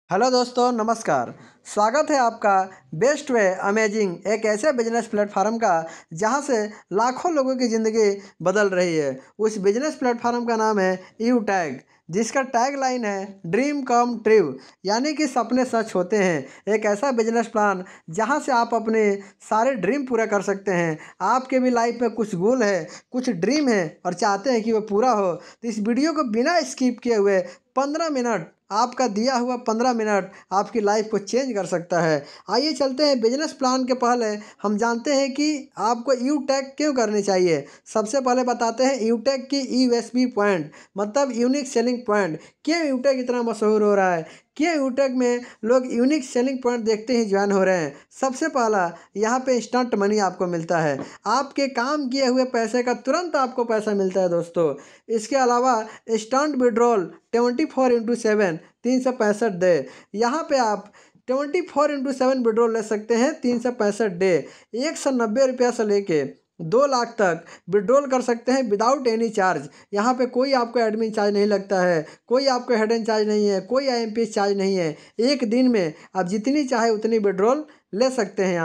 Hello दोस्तों, नमस्कार। स्वागत है आपका बेस्ट वे अमेजिंग एक ऐसे बिजनेस प्लेटफॉर्म का जहां से लाखों लोगों की ज़िंदगी बदल रही है। उस बिजनेस प्लेटफॉर्म का नाम है यू टैग, जिसका टैग लाइन है ड्रीम कम ट्रू, यानी कि सपने सच होते हैं। एक ऐसा बिजनेस प्लान जहां से आप अपने सारे ड्रीम पूरे कर सकते हैं। आपके भी लाइफ में कुछ गोल है, कुछ ड्रीम है और चाहते हैं कि वो पूरा हो, तो इस वीडियो को बिना स्किप किए हुए 15 मिनट, आपका दिया हुआ 15 मिनट आपकी लाइफ को चेंज कर सकता है। आइए चलते हैं बिजनेस प्लान के पहले हम जानते हैं कि आपको यू टैग क्यों करनी चाहिए। सबसे पहले बताते हैं यू टैग की यूएसपी पॉइंट, मतलब यूनिक सेलिंग पॉइंट। क्यों यू टैग इतना मशहूर हो रहा है, क्यों यू टैग में लोग यूनिक सेलिंग पॉइंट देखते ही ज्वाइन हो रहे हैं। सबसे पहला, यहाँ पे इंस्टेंट मनी आपको मिलता है। आपके काम किए हुए पैसे का तुरंत आपको पैसा मिलता है दोस्तों। इसके अलावा इंस्टेंट विड्रॉल 24x7, 365 डे। यहाँ पे आप 24x7 विड्रॉल ले सकते हैं 365 डे। 190 रुपया से लेके 2 लाख तक विड्रॉल कर सकते हैं विदाउट एनी चार्ज। यहाँ पे कोई आपको एडमिन चार्ज नहीं लगता है, कोई आपको हिडन चार्ज नहीं है, कोई आईएमपी चार्ज नहीं है। एक दिन में आप जितनी चाहे उतनी विड्रॉल ले सकते हैं।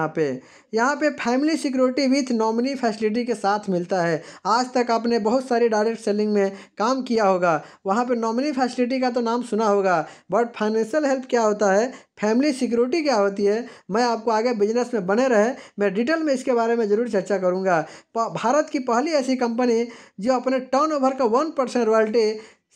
यहाँ पे family security with nominee facility के साथ मिलता है। आज तक आपने बहुत सारी डायरेक्ट सेलिंग में काम किया होगा, वहाँ पे नॉमिनी फैसिलिटी का तो नाम सुना होगा, बट फाइनेंशियल हेल्प क्या होता है, फैमिली सिक्योरिटी क्या होती है, मैं आपको आगे बिजनेस में बने रहे मैं डिटेल में इसके बारे में ज़रूर चर्चा करूँगा। भारत की पहली ऐसी कंपनी जो अपने टर्नओवर का 1% रॉयल्टी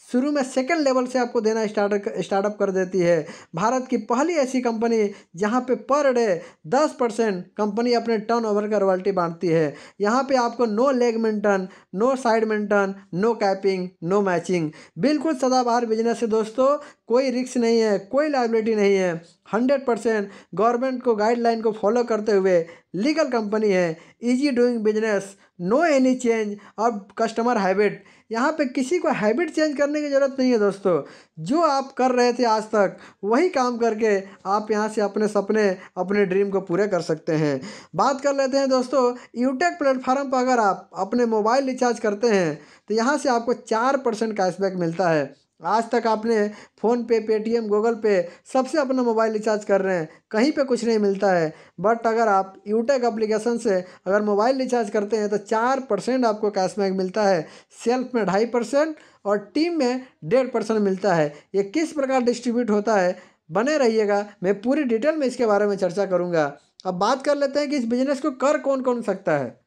शुरू में सेकंड लेवल से आपको देना स्टार्टअप कर देती है। भारत की पहली ऐसी कंपनी जहां पे पर डे 10% कंपनी अपने टर्नओवर का रॉयल्टी बांटती है। यहाँ पे आपको no leg maintain, no side maintain, no capping, no matching, बिल्कुल सदाबहार बिजनेस है दोस्तों। कोई रिस्क नहीं है, कोई लायबिलिटी नहीं है। 100% गवर्नमेंट को गाइडलाइन को फॉलो करते हुए लीगल कंपनी है। Easy doing business, no any change of customer habit. यहाँ पे किसी को हैबिट चेंज करने की ज़रूरत नहीं है दोस्तों। जो आप कर रहे थे आज तक वही काम करके आप यहाँ से अपने सपने, अपने ड्रीम को पूरे कर सकते हैं। बात कर लेते हैं दोस्तों, यूटेक प्लेटफॉर्म पर अगर आप अपने मोबाइल रिचार्ज करते हैं तो यहाँ से आपको 4% कैशबैक मिलता है। आज तक आपने फ़ोनपे, पेटीएम, गूगल पे सबसे अपना मोबाइल रिचार्ज कर रहे हैं, कहीं पे कुछ नहीं मिलता है। बट अगर आप यूटेक एप्लीकेशन से अगर मोबाइल रिचार्ज करते हैं तो 4% आपको कैशबैक मिलता है। सेल्फ में 2.5% और टीम में 1.5% मिलता है। ये किस प्रकार डिस्ट्रीब्यूट होता है, बने रहिएगा, मैं पूरी डिटेल में इसके बारे में चर्चा करूँगा। अब बात कर लेते हैं कि इस बिज़नेस को कर कौन कौन सकता है।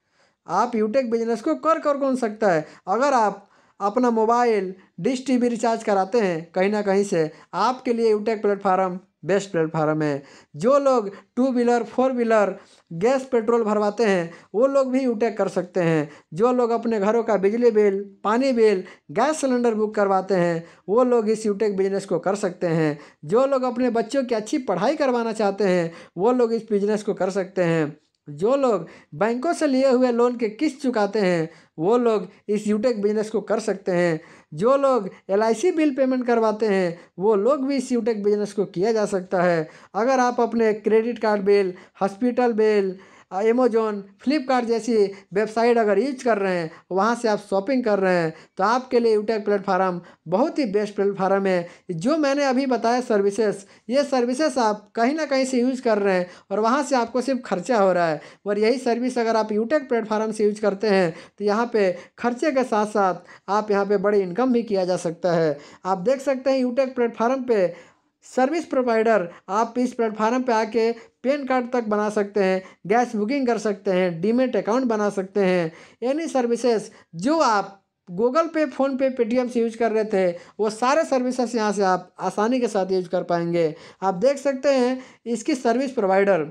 आप यूटेक बिजनेस को कर कर कौन सकता है। अगर आप अपना मोबाइल डिश टीवी रिचार्ज कराते हैं कहीं ना कहीं से, आपके लिए यूटेक प्लेटफार्म बेस्ट प्लेटफार्म है। जो लोग 2 व्हीलर 4 व्हीलर गैस पेट्रोल भरवाते हैं वो लोग भी यूटेक कर सकते हैं। जो लोग अपने घरों का बिजली बिल, पानी बिल, गैस सिलेंडर बुक करवाते हैं वो लोग इस यूटेक बिजनेस को कर सकते हैं। जो लोग अपने बच्चों की अच्छी पढ़ाई करवाना चाहते हैं वो लोग इस बिजनेस को कर सकते हैं। जो लोग बैंकों से लिए हुए लोन के किस्त चुकाते हैं वो लोग इस यूटेक बिजनेस को कर सकते हैं। जो लोग एलआईसी बिल पेमेंट करवाते हैं वो लोग भी इस यूटेक बिजनेस को किया जा सकता है। अगर आप अपने credit card bill, hospital bill, Amazon, Flipkart जैसी वेबसाइट अगर यूज कर रहे हैं, वहाँ से आप शॉपिंग कर रहे हैं, तो आपके लिए यूटेक प्लेटफार्म बहुत ही बेस्ट प्लेटफार्म है। जो मैंने अभी बताया सर्विसेज, ये सर्विसेज आप कहीं ना कहीं से यूज कर रहे हैं और वहाँ से आपको सिर्फ खर्चा हो रहा है। और यही सर्विस अगर आप यूटेक प्लेटफार्म से यूज करते हैं तो यहाँ पे खर्चे के साथ साथ आप यहाँ पे बड़ी इनकम भी किया जा सकता है। आप देख सकते हैं यूटेक प्लेटफार्म पे सर्विस प्रोवाइडर, आप इस प्लेटफार्म पे आके पैन कार्ड तक बना सकते हैं, गैस बुकिंग कर सकते हैं, डीमेट अकाउंट बना सकते हैं। एनी सर्विसेज जो आप गूगल पे, फ़ोनपे, पेटीएम से यूज कर रहे थे वो सारे सर्विसेज यहाँ से आप आसानी के साथ यूज कर पाएंगे। आप देख सकते हैं इसकी सर्विस प्रोवाइडर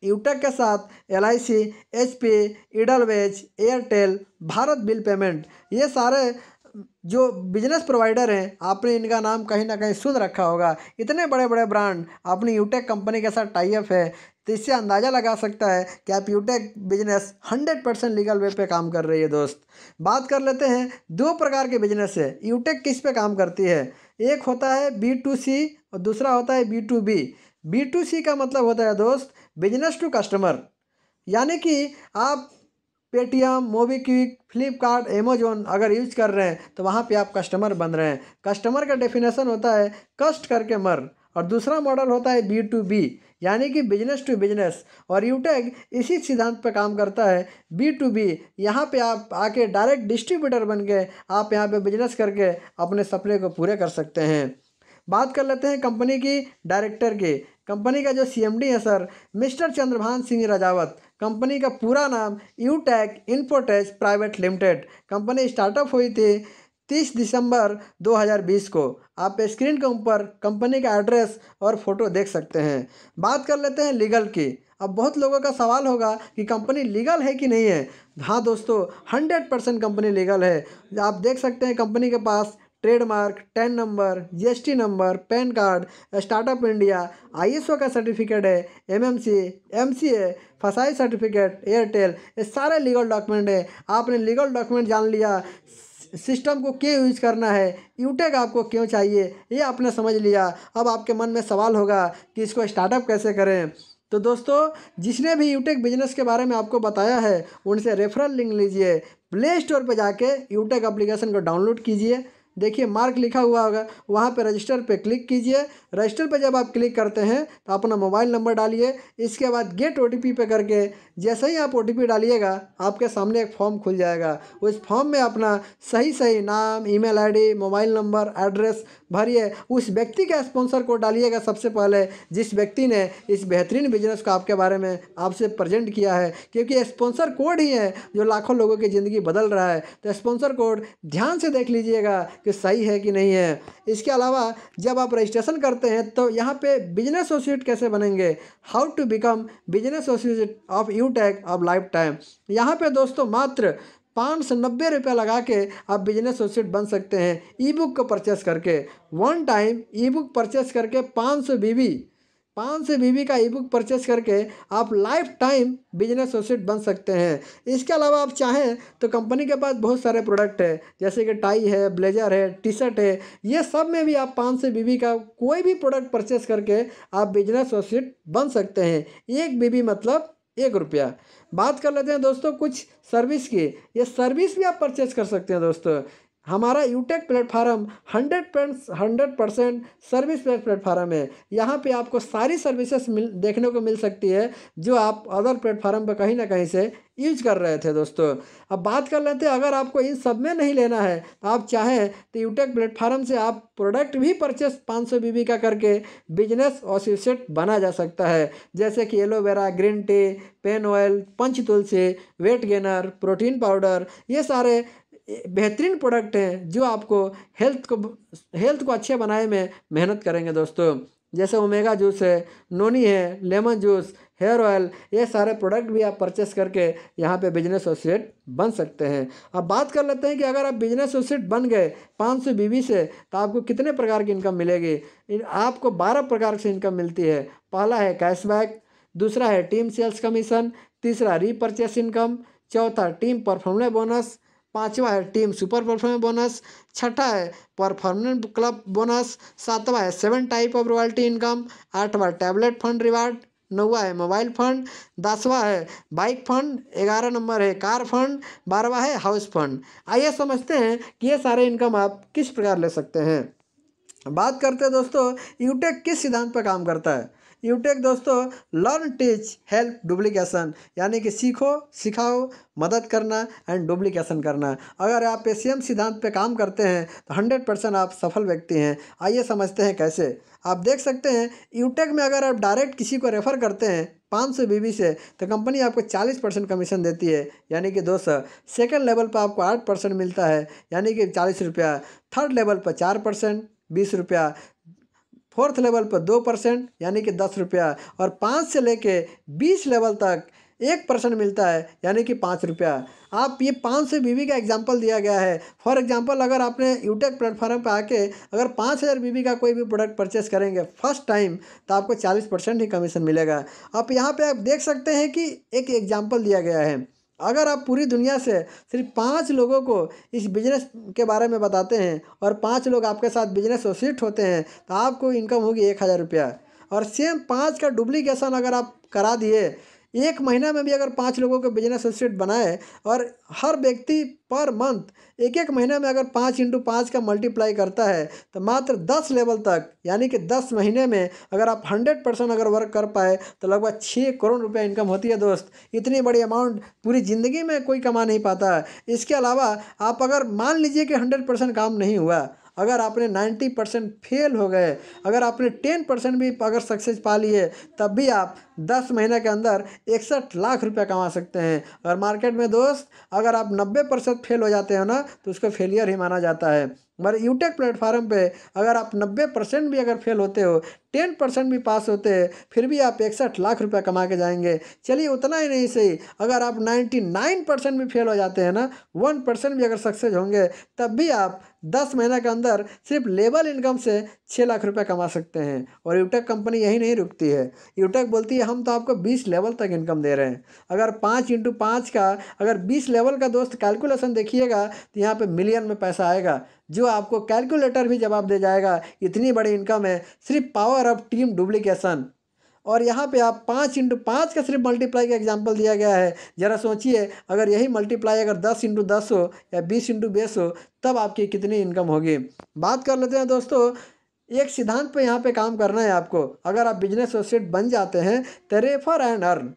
यूटेक के साथ LIC, HP, Edelweiss, Airtel, Bharat bill payment, ये सारे जो बिजनेस प्रोवाइडर हैं आपने इनका नाम कहीं ना कहीं सुन रखा होगा। इतने बड़े बड़े ब्रांड अपनी यूटेक कंपनी के साथ टाई अप है, तो इससे अंदाज़ा लगा सकता है कि आप यूटेक बिजनेस 100% लीगल वे पे काम कर रही है दोस्त। बात कर लेते हैं, 2 प्रकार के बिजनेस है यूटेक किस पे काम करती है। एक होता है B2C और दूसरा होता है B2B। B2C का मतलब होता है दोस्त बिजनेस टू कस्टमर, यानी कि आप पेटीएम, मोबीक्विक, फ्लिपकार्ट, अमेजोन अगर यूज कर रहे हैं तो वहाँ पे आप कस्टमर बन रहे हैं। कस्टमर का डेफिनेशन होता है कष्ट करके मर। और दूसरा मॉडल होता है B2B, यानी कि बिजनेस टू बिजनेस। और यूटेक इसी सिद्धांत पर काम करता है, B2B। यहाँ पे आप आके डायरेक्ट डिस्ट्रीब्यूटर बन के आप यहाँ पे बिजनेस करके अपने सपने को पूरे कर सकते हैं। बात कर लेते हैं कंपनी की डायरेक्टर की। कंपनी का जो CMD है सर, मिस्टर चंद्रभान सिंह राजावत। कंपनी का पूरा नाम यूटेक इन्फोटेक प्राइवेट लिमिटेड। कंपनी स्टार्टअप हुई थी 30 दिसंबर 2020 को। आप स्क्रीन के ऊपर कंपनी का एड्रेस और फोटो देख सकते हैं। बात कर लेते हैं लीगल की। अब बहुत लोगों का सवाल होगा कि कंपनी लीगल है कि नहीं है। हाँ दोस्तों, 100% कंपनी लीगल है। आप देख सकते हैं कंपनी के पास trademark, TAN number, GST number, PAN card, startup India, ISO का सर्टिफिकेट है, MMC, MCA, FSSAI certificate, Airtel, ये सारे लीगल डॉक्यूमेंट है। आपने लीगल डॉक्यूमेंट जान लिया, सिस्टम को क्यों यूज करना है, यूटेक आपको क्यों चाहिए, ये आपने समझ लिया। अब आपके मन में सवाल होगा कि इसको स्टार्टअप कैसे करें। तो दोस्तों, जिसने भी यूटेक बिजनेस के बारे में आपको बताया है उनसे रेफरल लिंक लीजिए, प्ले स्टोर पर जाके यूटेक एप्लीकेशन को डाउनलोड कीजिए। देखिए मार्क लिखा हुआ होगा, वहाँ पे रजिस्टर पे क्लिक कीजिए। रजिस्टर पे जब आप क्लिक करते हैं तो अपना मोबाइल नंबर डालिए। इसके बाद गेट OTP पे करके जैसे ही आप OTP डालिएगा आपके सामने एक फॉर्म खुल जाएगा। उस फॉर्म में अपना सही नाम, email ID, mobile number, address भरिए। उस व्यक्ति का स्पॉन्सर कोड डालिएगा सबसे पहले, जिस व्यक्ति ने इस बेहतरीन बिजनेस को आपके बारे में आपसे प्रेजेंट किया है, क्योंकि स्पॉन्सर कोड ही है जो लाखों लोगों की ज़िंदगी बदल रहा है। तो स्पॉन्सर कोड ध्यान से देख लीजिएगा कि सही है कि नहीं है। इसके अलावा जब आप रजिस्ट्रेशन करते हैं तो यहाँ पे बिजनेस एसोसिएट कैसे बनेंगे, how to become business associate of UTech of lifetime. यहाँ पे दोस्तों मात्र 590 रुपये लगा के आप बिजनेस एसोसिएट बन सकते हैं ई बुक को परचेस करके। वन टाइम ई बुक परचेस करके 500 बीबी का ई बुक परचेस करके आप लाइफ टाइम बिजनेस एसोसिएट बन सकते हैं। इसके अलावा आप चाहें तो कंपनी के पास बहुत सारे प्रोडक्ट है, जैसे कि टाई है, ब्लेजर है, टी-शर्ट है। ये सब में भी आप 500 बीबी का कोई भी प्रोडक्ट परचेस करके आप बिजनेस एसोसिएट बन सकते हैं। 1 बीबी मतलब 1 रुपया। बात कर लेते हैं दोस्तों कुछ सर्विस की। ये सर्विस भी आप परचेस कर सकते हैं दोस्तों। हमारा यूटेक प्लेटफार्म 100% सर्विस प्लेटफार्म है। यहाँ पे आपको सारी सर्विसेज देखने को मिल सकती है जो आप अदर प्लेटफार्म पर कहीं ना कहीं से यूज कर रहे थे दोस्तों। अब बात कर लेते हैं, अगर आपको इन सब में नहीं लेना है तो आप चाहें तो यूटेक प्लेटफार्म से आप प्रोडक्ट भी परचेस 500 बीबी का करके बिजनेस एसोसिएट बना जा सकता है, जैसे कि aloe vera, green tea, pain oil, Panch Tulsi, weight gainer, protein powder. ये सारे बेहतरीन प्रोडक्ट हैं जो आपको हेल्थ को अच्छे बनाने में मेहनत करेंगे दोस्तों। जैसे ओमेगा जूस है, नोनी है, लेमन जूस, हेयर ऑयल, ये सारे प्रोडक्ट भी आप परचेस करके यहाँ पे बिजनेस एसोसिएट बन सकते हैं। अब बात कर लेते हैं कि अगर आप बिजनेस एसोसिएट बन गए 500 बीबी से तो आपको कितने प्रकार की इनकम मिलेगी। आपको 12 प्रकार से इनकम मिलती है। पहला है कैशबैक, दूसरा है टीम सेल्स कमीशन, तीसरा रीपरचेस इनकम, चौथा टीम परफॉर्मेंस बोनस, पांचवा है टीम सुपर परफॉर्मेंस बोनस, छठा है परफॉर्मेंस क्लब बोनस, सातवां है 7 टाइप ऑफ रॉयल्टी इनकम, आठवां टैबलेट फंड रिवार्ड, नौवां है मोबाइल फंड, 10वां है बाइक फंड, 11 नंबर है कार फंड, 12वां है हाउस फंड। आइए समझते हैं कि ये सारे इनकम आप किस प्रकार ले सकते हैं। बात करते हैं दोस्तों यूटेक किस सिद्धांत पर काम करता है। यूटेक दोस्तों लर्न, टीच, हेल्प, डुप्लीकेशन, यानी कि सीखो, सिखाओ, मदद करना एंड डुप्लीकेशन करना। अगर आप सेम सिद्धांत पे काम करते हैं तो 100% आप सफल व्यक्ति हैं। आइए समझते हैं कैसे। आप देख सकते हैं यूटेक में अगर आप डायरेक्ट किसी को रेफ़र करते हैं 500 बीबी से तो कंपनी आपको 40% कमीशन देती है, यानी कि 200। सेकेंड लेवल पर आपको 8% मिलता है, यानी कि 40 रुपया। थर्ड लेवल पर 4%, 20 रुपया। फोर्थ लेवल पर 2% यानी कि 10 रुपया। और 5 से लेके 20 लेवल तक 1% मिलता है, यानी कि 5 रुपया। आप ये 500 बीबी का एग्जांपल दिया गया है। फॉर एग्जांपल अगर आपने यूटेक प्लेटफॉर्म पे आके अगर 5000 बीबी का कोई भी प्रोडक्ट परचेस करेंगे फर्स्ट टाइम तो आपको 40% ही कमीशन मिलेगा। आप यहाँ पे आप देख सकते हैं कि एक एग्जांपल दिया गया है। अगर आप पूरी दुनिया से सिर्फ 5 लोगों को इस बिज़नेस के बारे में बताते हैं और 5 लोग आपके साथ बिजनेस एसोसिएट होते हैं तो आपको इनकम होगी 1000 रुपया। और सेम 5 का डुप्लीकेशन अगर आप करा दिए एक महीना में भी अगर 5 लोगों को बिजनेस एसोसिएट बनाए और हर व्यक्ति पर मंथ एक महीने में अगर 5 × 5 का मल्टीप्लाई करता है तो मात्र 10 लेवल तक, यानी कि 10 महीने में अगर आप 100% अगर वर्क कर पाए तो लगभग 6 करोड़ रुपया इनकम होती है दोस्त। इतनी बड़ी अमाउंट पूरी ज़िंदगी में कोई कमा नहीं पाता है। इसके अलावा आप अगर मान लीजिए कि 100% काम नहीं हुआ, अगर आपने 90% फेल हो गए, अगर आपने 10% भी अगर सक्सेस पा लिए, तब भी आप 10 महीने के अंदर 61 लाख रुपया कमा सकते हैं। और मार्केट में दोस्त अगर आप 90% फेल हो जाते हो ना तो उसको फेलियर ही माना जाता है। मगर यूटेक प्लेटफार्म पे अगर आप 90% भी अगर फेल होते हो, 10% भी पास होते हैं, फिर भी आप 61 लाख रुपया कमा के जाएंगे। चलिए उतना ही नहीं सही, अगर आप 99% भी फेल हो जाते हैं ना, 1% भी अगर सक्सेस होंगे, तब भी आप 10 महीने के अंदर सिर्फ लेवल इनकम से 6 लाख रुपया कमा सकते हैं। और यूटेक कंपनी यही नहीं रुकती है, यूटेक बोलती है हम तो आपको 20 लेवल तक इनकम दे रहे हैं। अगर 5 × 5 का अगर 20 लेवल का दोस्त कैलकुलेशन देखिएगा तो यहाँ पे मिलियन में पैसा आएगा, जो आपको कैलकुलेटर भी जवाब दे जाएगा। इतनी बड़ी इनकम है सिर्फ पावर ऑफ टीम डुप्लीकेशन। और यहाँ पे आप 5 × 5 का सिर्फ मल्टीप्लाई का एग्जांपल दिया गया है। ज़रा सोचिए अगर यही मल्टीप्लाई अगर 10 × 10 हो या 20 × 20 हो, तब आपकी कितनी इनकम होगी। बात कर लेते हैं दोस्तों, एक सिद्धांत पे यहाँ पे काम करना है आपको। अगर आप बिजनेस एसोसिएट बन जाते हैं तो रेफर एंड अर्न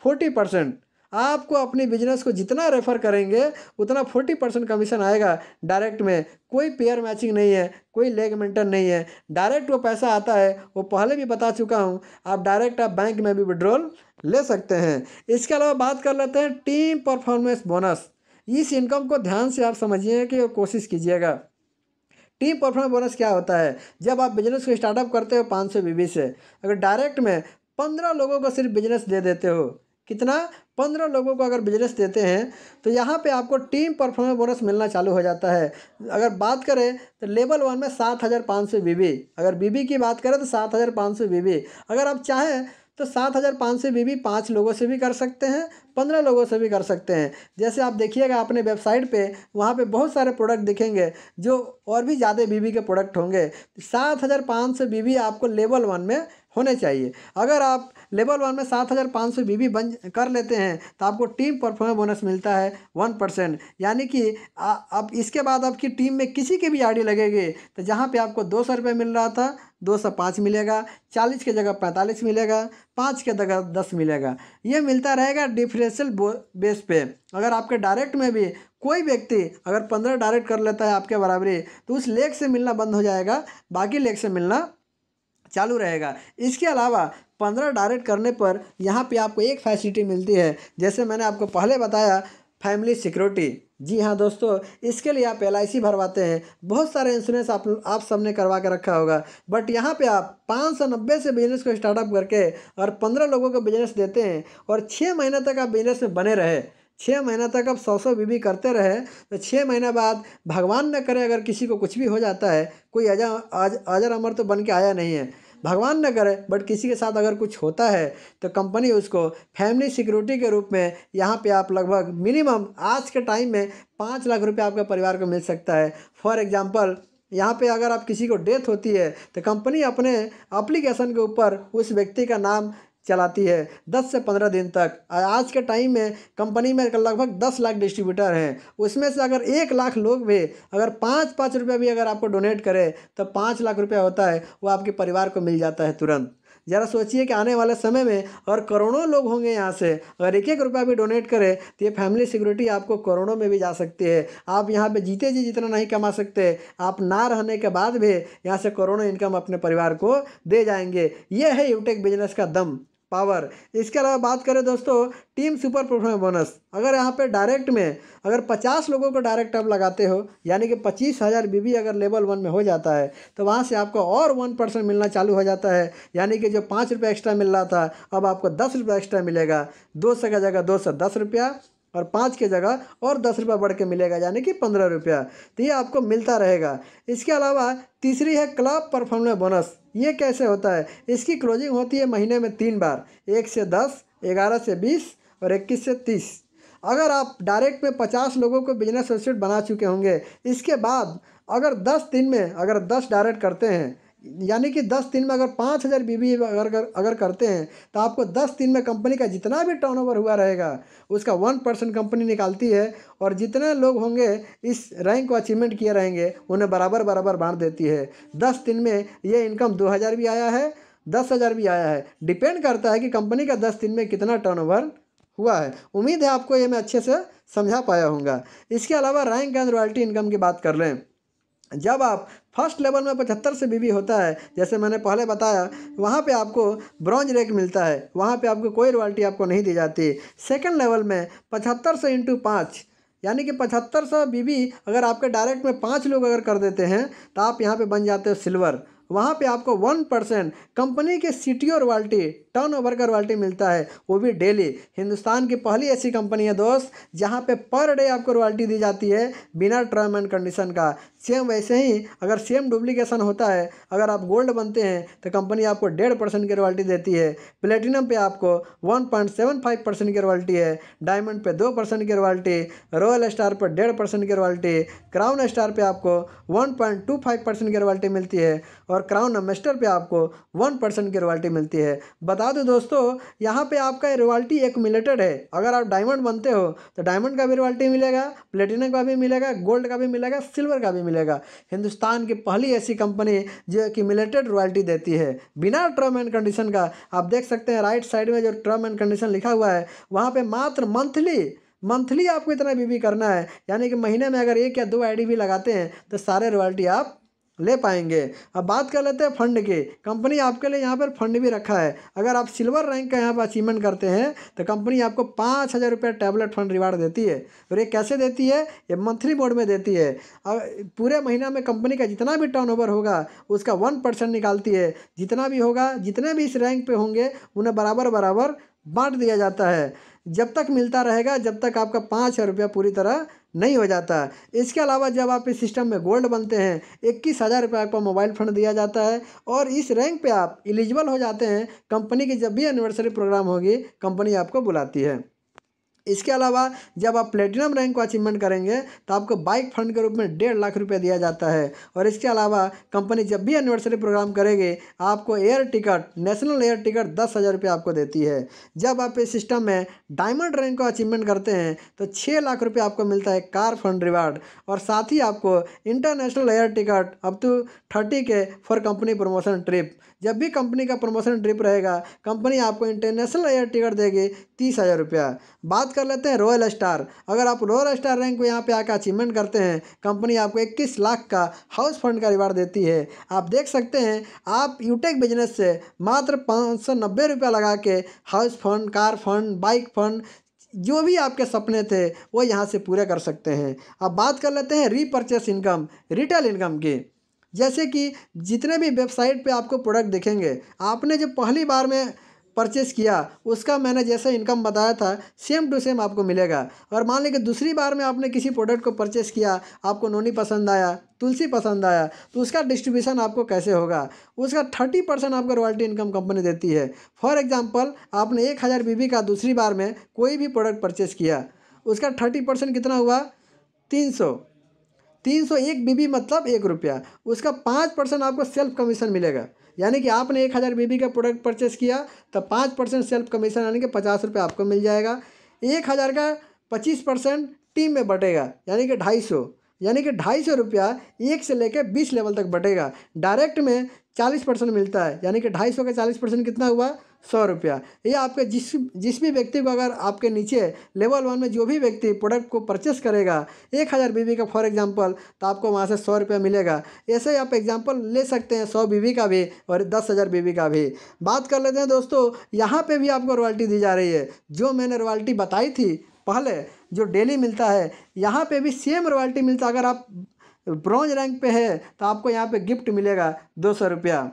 40%। आपको अपनी बिजनेस को जितना रेफर करेंगे उतना 40% कमीशन आएगा डायरेक्ट में। कोई पेयर मैचिंग नहीं है, कोई लेग मेंटेन नहीं है, डायरेक्ट वो पैसा आता है। वो पहले भी बता चुका हूँ, आप डायरेक्ट आप बैंक में भी विड्रॉल ले सकते हैं। इसके अलावा बात कर लेते हैं टीम परफॉर्मेंस बोनस। इस इनकम को ध्यान से आप समझिए कि कोशिश कीजिएगा। टीम परफॉर्मेंस बोनस क्या होता है? जब आप बिजनेस को स्टार्टअप करते हो 500 बीबी से, अगर डायरेक्ट में 15 लोगों को सिर्फ बिजनेस दे देते हो, कितना, 15 लोगों को अगर बिजनेस देते हैं तो यहाँ पे आपको टीम परफॉर्मेंस बोनस मिलना चालू हो जाता है। अगर बात करें तो लेवल 1 में 7500 बीबी, अगर बीबी की बात करें तो 7500 बीबी। अगर आप चाहें तो 7500 बीबी 5 लोगों से भी कर सकते हैं, 15 लोगों से भी कर सकते हैं। जैसे आप देखिएगा अपने वेबसाइट पे, वहाँ पे बहुत सारे प्रोडक्ट दिखेंगे जो और भी ज़्यादा बीबी के प्रोडक्ट होंगे। 7500 बीबी आपको लेवल 1 में होने चाहिए। अगर आप लेवल 1 में 7500 बीबी बन कर लेते हैं तो आपको टीम परफॉर्मेंस बोनस मिलता है 1%। यानी कि अब इसके बाद आपकी टीम में किसी की भी आईडी लगेगी तो जहाँ पे आपको 200 रुपये मिल रहा था 205 मिलेगा, 40 की जगह 45 मिलेगा, 5 की जगह 10 मिलेगा। ये मिलता रहेगा डिफरेंशियल बेस पे। अगर आपके डायरेक्ट में भी कोई व्यक्ति अगर 15 डायरेक्ट कर लेता है आपके बराबरी, तो उस लेग से मिलना बंद हो जाएगा, बाकी लेग से मिलना चालू रहेगा। इसके अलावा 15 डायरेक्ट करने पर यहाँ पे आपको एक फैसिलिटी मिलती है, जैसे मैंने आपको पहले बताया, फैमिली सिक्योरिटी। जी हाँ दोस्तों, इसके लिए आप LIC भरवाते हैं, बहुत सारे इंश्योरेंस आप सबने करवा के रखा होगा, बट यहाँ पे आप 590 से बिजनेस को स्टार्टअप करके और 15 लोगों को बिजनेस देते हैं और 6 महीने तक आप बिजनेस में बने रहे। 6 महीना तक आप 100 बीबी करते रहे तो 6 महीने बाद भगवान न करे अगर किसी को कुछ भी हो जाता है, कोई अजर अमर तो बन के आया नहीं है, भगवान न करे, बट किसी के साथ अगर कुछ होता है तो कंपनी उसको फैमिली सिक्योरिटी के रूप में यहाँ पे आप लगभग मिनिमम आज के टाइम में 5 लाख रुपए आपके परिवार को मिल सकता है। फॉर एग्जांपल, यहाँ पे अगर आप किसी को डेथ होती है तो कंपनी अपने एप्लीकेशन के ऊपर उस व्यक्ति का नाम चलाती है 10 से 15 दिन तक। आज के टाइम में कंपनी में लगभग 10 लाख डिस्ट्रीब्यूटर हैं, उसमें से अगर 1 लाख लोग भी अगर 5-5 रुपये भी अगर आपको डोनेट करें तो 5 लाख रुपया होता है, वो आपके परिवार को मिल जाता है तुरंत। ज़रा सोचिए कि आने वाले समय में और करोड़ों लोग होंगे यहाँ से, अगर 1-1 रुपया भी डोनेट करें तो ये फैमिली सिक्योरिटी आपको करोड़ों में भी जा सकती है। आप यहाँ पे जीते जी जितना नहीं कमा सकते, आप ना रहने के बाद भी यहाँ से करोड़ों इनकम अपने परिवार को दे जाएंगे। ये है यूटेक बिजनेस का दम, पावर। इसके अलावा बात करें दोस्तों टीम सुपर परफॉर्मेंस बोनस। अगर यहाँ पे डायरेक्ट में अगर 50 लोगों को डायरेक्ट आप लगाते हो, यानी कि 25,000 बीबी अगर लेवल 1 में हो जाता है तो वहाँ से आपको और 1% मिलना चालू हो जाता है। यानी कि जो 5 रुपये एक्स्ट्रा मिल रहा था अब आपको 10 रुपये एक्स्ट्रा मिलेगा, 200 की जगह 210 रुपया और 5 की जगह और 10 रुपया बढ़ के मिलेगा, यानी कि 15 रुपया। तो ये आपको मिलता रहेगा। इसके अलावा तीसरी है क्लब परफॉर्मेंस बोनस। ये कैसे होता है? इसकी क्लोजिंग होती है महीने में 3 बार, 1 से 10, 11 से 20 और 21 से 30। अगर आप डायरेक्ट में 50 लोगों को बिजनेस एसोसिएट बना चुके होंगे, इसके बाद अगर 10 दिन में अगर 10 डायरेक्ट करते हैं, यानी कि 10 दिन में अगर 5,000 बीबी अगर करते हैं तो आपको 10 दिन में कंपनी का जितना भी टर्नओवर हुआ रहेगा उसका 1% कंपनी निकालती है, और जितने लोग होंगे इस रैंक को अचीवमेंट किए रहेंगे उन्हें बराबर बराबर बांट देती है। 10 दिन में ये इनकम 2,000 भी आया है, 10,000 भी आया है, डिपेंड करता है कि कंपनी का 10 दिन में कितना टर्नओवर हुआ है। उम्मीद है आपको ये मैं अच्छे से समझा पाया होऊंगा। इसके अलावा रैंक एंड रॉयल्टी इनकम की बात कर लें, जब आप फर्स्ट लेवल में 75 से बीबी होता है, जैसे मैंने पहले बताया, वहाँ पे आपको ब्रॉन्ज रैंक मिलता है, वहाँ पे आपको कोई रॉयल्टी आपको नहीं दी जाती। सेकंड लेवल में 75 से इंटू 5 यानी कि 7500 बीबी अगर आपके डायरेक्ट में 5 लोग अगर कर देते हैं तो आप यहाँ पे बन जाते हो सिल्वर। वहाँ पे आपको 1% कंपनी के सीटीओ रॉयल्टी, टर्नओवर का रॉयल्टी मिलता है, वो भी डेली। हिंदुस्तान की पहली ऐसी कंपनी है दोस्त जहाँ पे पर डे आपको रॉयल्टी दी जाती है बिना टर्म एंड कंडीशन का। सेम वैसे ही अगर सेम डुप्लीकेशन होता है, अगर आप गोल्ड बनते हैं तो कंपनी आपको 1.5% की रॉयल्टी देती है, प्लेटिनम पे आपको 1.75% की रॉयल्टी है, डायमंड पे 2% की रॉयल्टी, रॉयल स्टार पर 1.5% की रॉयल्टी, क्राउन स्टार पे आपको 1.25% की रॉयल्टी मिलती है, और क्राउन एम्बेसडर पे आपको 1% की रॉयल्टी मिलती है। बता दो दोस्तों, यहाँ पे आपका रॉयल्टी एक्युमुलेटेड है। अगर आप डायमंड बनते हो तो डायमंड का भी रॉयल्टी मिलेगा, प्लेटिनम का भी मिलेगा, गोल्ड का भी मिलेगा, सिल्वर का भी मिलेगा। हिंदुस्तान की पहली ऐसी कंपनी जो एक्युमुलेटेड रॉयल्टी देती है बिना टर्म एंड कंडीशन का। आप देख सकते हैं राइट साइड में जो टर्म एंड कंडीशन लिखा हुआ है, वहाँ पे मात्र मंथली आपको इतना बीबी करना है, यानी कि महीने में अगर 1 या 2 आईडी भी लगाते हैं तो सारे रॉयल्टी आप ले पाएंगे। अब बात कर लेते हैं फंड की। कंपनी आपके लिए यहाँ पर फंड भी रखा है। अगर आप सिल्वर रैंक का यहाँ पर अचीवमेंट करते हैं तो कंपनी आपको 5,000 रुपये टैबलेट फंड रिवार्ड देती है। और ये कैसे देती है? ये मंथली मोड में देती है। अब पूरे महीना में कंपनी का जितना भी टर्नओवर होगा उसका 1% निकालती है। जितना भी होगा, जितने भी इस रैंक पे होंगे उन्हें बराबर बराबर बांट दिया जाता है, जब तक मिलता रहेगा, जब तक आपका 5,000 रुपया पूरी तरह नहीं हो जाता। इसके अलावा जब आप इस सिस्टम में गोल्ड बनते हैं 21,000 रुपये आपको मोबाइल फंड दिया जाता है, और इस रैंक पे आप एलिजिबल हो जाते हैं। कंपनी की जब भी एनिवर्सरी प्रोग्राम होगी कंपनी आपको बुलाती है। इसके अलावा जब आप प्लेटिनम रैंक को अचीवमेंट करेंगे तो आपको बाइक फंड के रूप में 1.5 लाख रुपये दिया जाता है। और इसके अलावा कंपनी जब भी एनिवर्सरी प्रोग्राम करेगी आपको air ticket, national air ticket 10,000 रुपये आपको देती है। जब आप इस सिस्टम में डायमंड रैंक को अचीवमेंट करते हैं तो 6 लाख रुपये आपको मिलता है कार फंड रिवार्ड, और साथ ही आपको international air ticket up to 30K for company promotion trip. जब भी कंपनी का प्रमोशन ट्रिप रहेगा कंपनी आपको इंटरनेशनल एयर टिकट देगी 30,000 रुपया। बात कर लेते हैं रॉयल स्टार। अगर आप रॉयल स्टार रैंक को यहाँ पे आकर अचीवमेंट करते हैं कंपनी आपको 21 लाख का हाउस फंड का रिवार्ड देती है। आप देख सकते हैं आप यूटेक बिजनेस से मात्र 590 रुपया लगा के house fund, car fund, bike fund, जो भी आपके सपने थे वो यहाँ से पूरे कर सकते हैं। अब बात कर लेते हैं रीपरचेस इनकम, रिटेल इनकम की। जैसे कि जितने भी वेबसाइट पे आपको प्रोडक्ट दिखेंगे, आपने जो पहली बार में परचेस किया उसका मैंने जैसे इनकम बताया था सेम टू सेम आपको मिलेगा। और मान लीजिए दूसरी बार में आपने किसी प्रोडक्ट को परचेस किया, आपको नोनी पसंद आया, तुलसी पसंद आया, तो उसका डिस्ट्रीब्यूशन आपको कैसे होगा? उसका 30% आपको रॉयल्टी इनकम कंपनी देती है। फॉर एग्जांपल आपने 1,000 बीबी का दूसरी बार में कोई भी प्रोडक्ट परचेस किया, उसका 30% कितना हुआ? 300 एक बीबी मतलब 1 रुपया, उसका 5% आपको सेल्फ कमीशन मिलेगा। यानी कि आपने 1,000 बीबी का प्रोडक्ट परचेस किया तो 5% सेल्फ कमीशन यानी कि 50 रुपये आपको मिल जाएगा। 1,000 का 25% टीम में बटेगा यानी कि 250, यानी कि 250 रुपया 1 से लेकर 20 लेवल तक बटेगा। डायरेक्ट में 40% मिलता है, यानी कि 250 का 40% कितना हुआ? 100 रुपया। ये आपके जिस भी व्यक्ति को, अगर आपके नीचे लेवल 1 में जो भी व्यक्ति प्रोडक्ट को परचेस करेगा 1,000 बीबी का फॉर एग्जांपल, तो आपको वहाँ से 100 रुपया मिलेगा। ऐसे ही आप एग्जांपल ले सकते हैं 100 बीबी का भी और 10,000 बीबी का भी। बात कर लेते हैं दोस्तों, यहाँ पे भी आपको रॉयल्टी दी जा रही है। जो मैंने रॉयल्टी बताई थी पहले, जो डेली मिलता है, यहाँ पे भी सेम रॉयल्टी मिलता है। अगर आप ब्रॉन्ज रैंक पे है तो आपको यहाँ पे गिफ्ट मिलेगा 200 रुपया।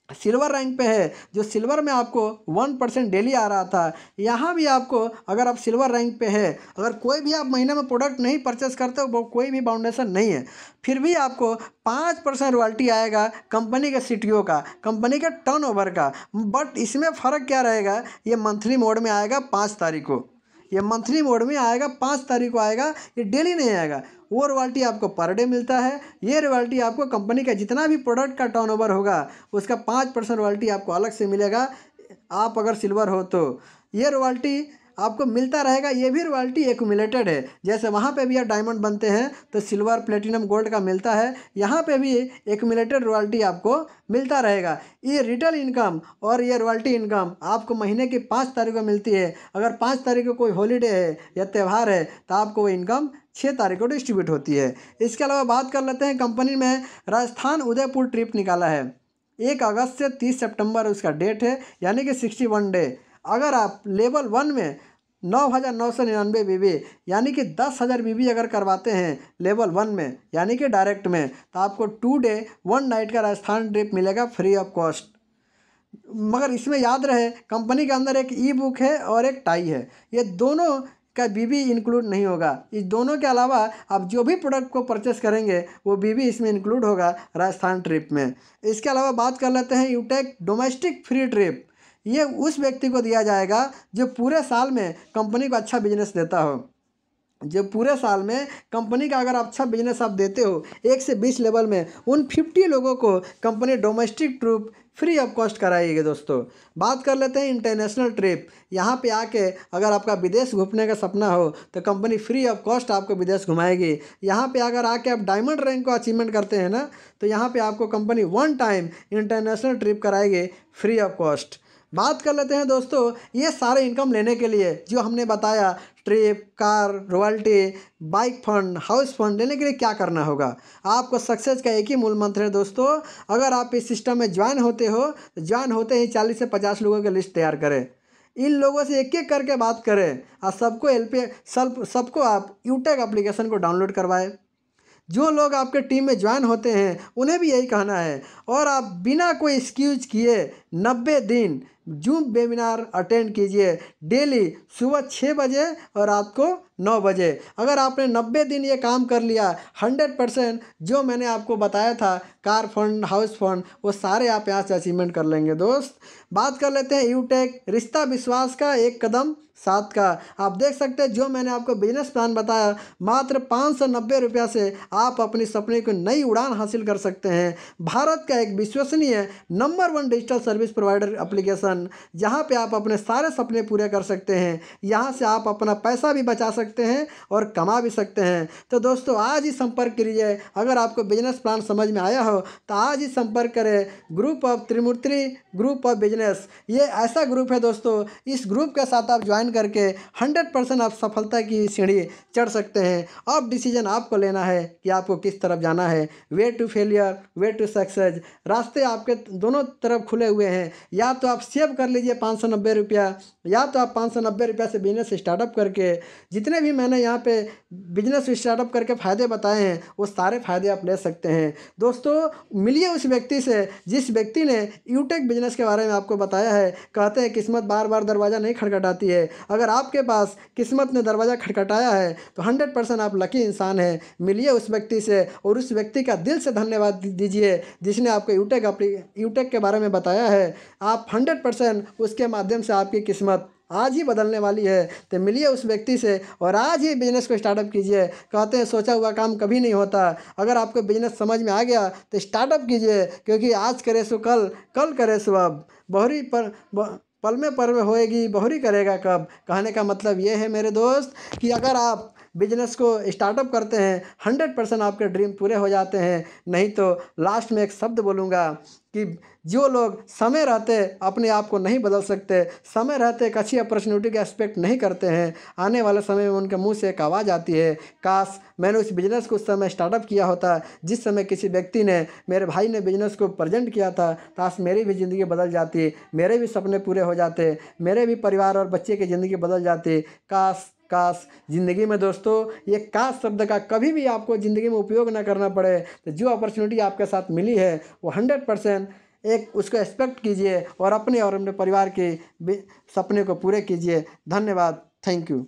सिल्वर रैंक पे है, जो सिल्वर में आपको 1% डेली आ रहा था, यहाँ भी आपको, अगर आप सिल्वर रैंक पे है, अगर कोई भी आप महीने में प्रोडक्ट नहीं परचेस करते हो, कोई भी बाउंडेशन नहीं है, फिर भी आपको 5% रॉयल्टी आएगा कंपनी के सीटीओ का, कंपनी के टर्नओवर का। बट इसमें फ़र्क क्या रहेगा? ये मंथली मोड में आएगा 5 तारीख को, ये मंथली मोड में आएगा, 5 तारीख को आएगा, ये डेली नहीं आएगा। वो रॉयल्टी आपको पर डे मिलता है। ये रॉयल्टी आपको कंपनी का जितना भी प्रोडक्ट का टर्नओवर होगा उसका 5% रॉयल्टी आपको अलग से मिलेगा, आप अगर सिल्वर हो तो। ये रॉयल्टी आपको मिलता रहेगा। ये भी रॉयल्टी एक्यूमुलेटेड है, जैसे वहाँ पे भी यार डायमंड बनते हैं तो सिल्वर प्लेटिनम गोल्ड का मिलता है, यहाँ पे भी एक्यूमुलेटेड रॉयल्टी आपको मिलता रहेगा। ये रिटेल इनकम और ये रॉयल्टी इनकम आपको महीने की 5 तारीख को मिलती है। अगर 5 तारीख को कोई हॉलीडे है या त्यौहार है तो आपको वो इनकम 6 तारीख को डिस्ट्रीब्यूट होती है। इसके अलावा बात कर लेते हैं, कंपनी में राजस्थान उदयपुर ट्रिप निकाला है। 1 अगस्त से 30 सितंबर उसका डेट है, यानी कि 61 डे। अगर आप लेवल 1 में 9,999 बीबी यानी कि 10,000 बीबी अगर करवाते हैं लेवल 1 में यानी कि डायरेक्ट में, तो आपको 2 डे 1 नाइट का राजस्थान ट्रिप मिलेगा फ्री ऑफ कॉस्ट। मगर इसमें याद रहे कंपनी के अंदर एक ई बुक है और एक टाई है, ये दोनों का बीबी इंक्लूड नहीं होगा। इस दोनों के अलावा आप जो भी प्रोडक्ट को परचेस करेंगे वो बीबी इसमें इंक्लूड होगा राजस्थान ट्रिप में। इसके अलावा बात कर लेते हैं यूटेक डोमेस्टिक फ्री ट्रिप। ये उस व्यक्ति को दिया जाएगा जो पूरे साल में कंपनी को अच्छा बिजनेस देता हो। जो पूरे साल में कंपनी का अगर अच्छा बिजनेस आप देते हो 1 से 20 लेवल में, उन 50 लोगों को company domestic trip free of cost कराएगी। दोस्तों बात कर लेते हैं इंटरनेशनल ट्रिप। यहाँ पे आके अगर आपका विदेश घूमने का सपना हो तो कंपनी फ्री ऑफ कॉस्ट आपको विदेश घुमाएगी। यहाँ पे अगर आके आप डायमंड रैंक को अचीवमेंट करते हैं ना, तो यहाँ पे आपको कंपनी 1 टाइम इंटरनेशनल ट्रिप कराएगी फ्री ऑफ कॉस्ट। बात कर लेते हैं दोस्तों, ये सारे इनकम लेने के लिए जो हमने बताया, trip, car, royalty, bike fund, house fund लेने के लिए क्या करना होगा। आपको सक्सेस का एक ही मूल मंत्र है दोस्तों, अगर आप इस सिस्टम में ज्वाइन होते हो तो ज्वाइन होते ही 40 से 50 लोगों की लिस्ट तैयार करें। इन लोगों से एक एक करके बात करें और सबको आप यूटेक एप्लीकेशन को डाउनलोड करवाएं। जो लोग आपके टीम में ज्वाइन होते हैं उन्हें भी यही कहना है, और आप बिना कोई एक्सक्यूज किए 90 दिन जूम वेबिनार अटेंड कीजिए डेली सुबह 6 बजे और रात को 9 बजे। अगर आपने 90 दिन ये काम कर लिया 100% जो मैंने आपको बताया था, कार फंड, हाउस फंड, वो सारे आप यहाँ से अचीवमेंट कर लेंगे। दोस्त बात कर लेते हैं यूटेक रिश्ता विश्वास का एक कदम साथ का। आप देख सकते हैं जो मैंने आपको बिजनेस प्लान बताया, मात्र 590 रुपया से आप अपनी सपने की नई उड़ान हासिल कर सकते हैं। भारत का एक विश्वसनीय number 1 digital service provider application, जहां पे आप अपने सारे सपने पूरे कर सकते हैं। यहां से आप अपना पैसा भी बचा सकते हैं और कमा भी सकते हैं। तो दोस्तों आज ही संपर्क कीजिए। अगर आपको बिजनेस प्लान समझ में आया हो तो आज ही संपर्क करें group of Trimurti group of business. ये ऐसा ग्रुप है दोस्तों, इस ग्रुप के साथ आप ज्वाइन करके 100% आप सफलता की सीढ़ी चढ़ सकते हैं। अब डिसीजन आपको लेना है कि आपको किस तरफ जाना है। Way to failure, way to success, रास्ते आपके दोनों तरफ खुले हुए हैं। या तो आप सेव कर लीजिए 590 रुपया, या तो आप 590 रुपया से बिजनेस स्टार्टअप करके जितने भी मैंने यहाँ पे बिजनेस स्टार्टअप करके फ़ायदे बताए हैं वो सारे फ़ायदे आप ले सकते हैं। दोस्तों मिलिए उस व्यक्ति से जिस व्यक्ति ने यूटेक बिजनेस के बारे में आपको बताया है। कहते हैं किस्मत बार बार दरवाज़ा नहीं खटखटाती है। अगर आपके पास किस्मत ने दरवाज़ा खटखटाया है तो 100% आप लकी इंसान हैं। मिलिए उस व्यक्ति से और उस व्यक्ति का दिल से धन्यवाद दीजिए जिसने आपको यूटेक के बारे में बताया है। आप 100% उसके माध्यम से आपकी किस्मत आज ही बदलने वाली है। तो मिलिए उस व्यक्ति से और आज ही बिजनेस को स्टार्टअप कीजिए। कहते हैं सोचा हुआ काम कभी नहीं होता। अगर आपको बिजनेस समझ में आ गया तो स्टार्टअप कीजिए, क्योंकि आज करे सो कल, कल करे सो अब, बहुरी पर पल में पर्व होएगी, बहुरी करेगा कब। कहने का मतलब ये है मेरे दोस्त कि अगर आप बिजनेस को स्टार्टअप करते हैं 100% आपके ड्रीम पूरे हो जाते हैं। नहीं तो लास्ट में एक शब्द बोलूँगा कि जो लोग समय रहते अपने आप को नहीं बदल सकते, समय रहते एक अच्छी अपॉर्चुनिटी का एक्सपेक्ट नहीं करते हैं, आने वाले समय में उनके मुंह से एक आवाज़ आती है, काश मैंने उस बिज़नेस को उस समय स्टार्टअप किया होता जिस समय किसी व्यक्ति ने, मेरे भाई ने बिज़नेस को प्रेजेंट किया था, काश मेरी भी ज़िंदगी बदल जाती, मेरे भी सपने पूरे हो जाते, मेरे भी परिवार और बच्चे की ज़िंदगी बदल जाती। काश ज़िंदगी में दोस्तों ये काश शब्द का कभी भी आपको ज़िंदगी में उपयोग ना करना पड़े। तो जो अपॉर्चुनिटी आपके साथ मिली है वो 100% एक उसको एक्सपेक्ट कीजिए और अपने परिवार के सपने को पूरे कीजिए। धन्यवाद, थैंक यू।